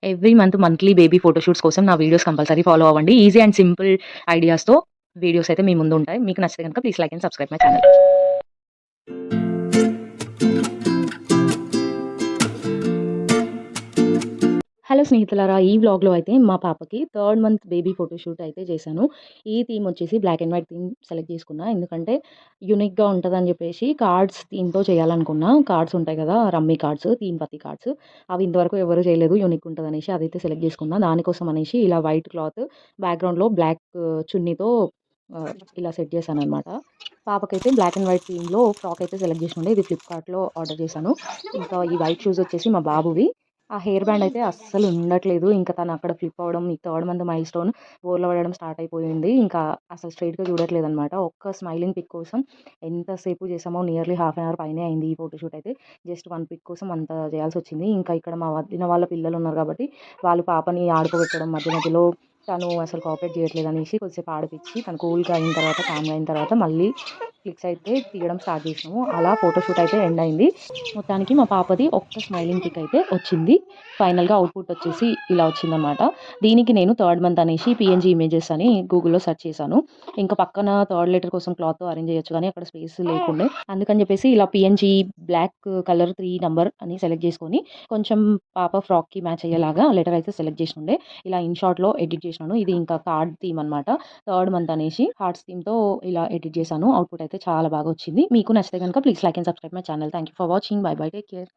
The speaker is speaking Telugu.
ఎవ్రీ మంత్లీ బేబీ ఫోటోషూట్స్ కోసం నా వీడియోస్ కంపల్సరీ ఫాలో అవ్వండి. ఈజీ అండ్ సింపుల్ ఐడియాస్‌తో వీడియోస్ అయితే మీ ముందుంటాయి. మీకు నచ్చితే గనుక please like and subscribe my channel. Hello స్నేహితులారా! ఈ వ్లాగ్‌లో అయితే మా పాపకి థర్డ్ మంత్ బేబీ ఫోటోషూట్ అయితే చేశాను. ఈ థీమ్ వచ్చేసి black and white theme select చేసుకున్నా. ఎందుకంటే యూనిక్‌గా ఉంటదని చెప్పేసి కార్డ్స్ థీమ్‌తో చేయాలనుకున్నా. కార్డ్స్ ఉంటాయి కదా! రమ్మీ కార్డ్స్, థీమ్ పత్తి కార్డ్స్. అవి ఇంతవరకు ఎవరు చేయలేదు. యూనిక్ ఉంటదనేసి అదైతే సెలెక్ట్ చేసుకున్నా. దానికోసం అనేసి ఇలా వైట్ క్లాత్ బ్యాక్‌గ్రౌండ్‌లో బ్లాక్ చున్నీతో ఇలా సెట్ చేశాననమాట. పాపకైతే బ్లాక్ అండ్ వైట్ థీమ్‌లో ఫ్రాక్ అయితే సెలెక్ట్ చేసుండే. ఇది ఫ్లిప్‌కార్ట్‌లో ఆర్డర్ చేశాను. ఇంకా ఈ వైట్ షూస్ వచ్చేసి మా బాబువి. ఆ హెయిర్ బ్యాండ్ అయితే అస్సలు ఉండట్లేదు. ఇంకా తను అక్కడ ఫ్లిప్ అవ్వడం, ఈ థర్డ్ మంత్ మైల్ స్టోన్ బోర్ల పడడం స్టార్ట్ అయిపోయింది. ఇంకా అసలు స్ట్రెయిట్‌గా చూడట్లేదనమాట. ఒక్క స్మైలింగ్ పిక్ కోసం ఎంతసేపు చేసామో నియర్లీ హాఫ్ అన్ అవర్ పైనే అయింది ఈ ఫోటోషూట్ అయితే. జస్ట్ 1 పిక్ కోసం అంత చేయాల్సొచ్చింది. ఇంకా ఇక్కడ మా వదిన వాళ్ళ పిల్లలున్నారు కాబట్టి, వాళ్ళు పాపని ఆడుకోబెట్టడం మధ్య మధ్యలో తను అసలు కోఆపరేట్ చేయట్లేదనేసి కొద్దిసేపు ఆడిపిచ్చి, తను కూల్‌గా అయిన తర్వాత, కామ్‌గా అయిన తర్వాత మళ్ళీ క్లిక్స్ అయితే తీయడం స్టార్ట్ చేసినాము. అలా ఫోటోషూట్ అయితే ఎండ్ అయింది. మొత్తానికి మా పాపది ఒక్క స్మైలింగ్ పిక్ అయితే వచ్చింది. ఫైనల్‌గా అవుట్‌పుట్ వచ్చేసి ఇలా వచ్చిందనమాట. దీనికి నేను థర్డ్ మంత్ అనేసి పీఎన్‌జీ ఇమేజెస్ అని గూగుల్‌లో సెర్చ్ చేశాను. ఇంకా పక్కన థర్డ్ లెటర్ కోసం క్లాత్‌తో అరేంజ్ చేయొచ్చు కానీ అక్కడ స్పేస్ లేకుండే. అందుకని చెప్పేసి ఇలా పీఎన్‌జీ బ్లాక్ కలర్ 3 నంబర్ అని సెలెక్ట్ చేసుకొని, కొంచెం పాప ఫ్రాక్‌కి మ్యాచ్ అయ్యేలాగా లెటర్ అయితే సెలెక్ట్ చేసుండే. ఇలా ఇన్‌షాట్‌లో ఎడిట్ చేసినాను. ఇది ఇంకా కార్డ్ థీమ్ అనమాట. థర్డ్ మంత్ అనేసి హార్ట్స్ థీమ్‌తో ఇలా ఎడిట్ చేశాను. అవుట్‌పుట్ అయితే చాలా బాగా వచ్చింది. మీకు నచ్చితే గనుక please like and subscribe my channel. Thank you for watching. By by. Take care.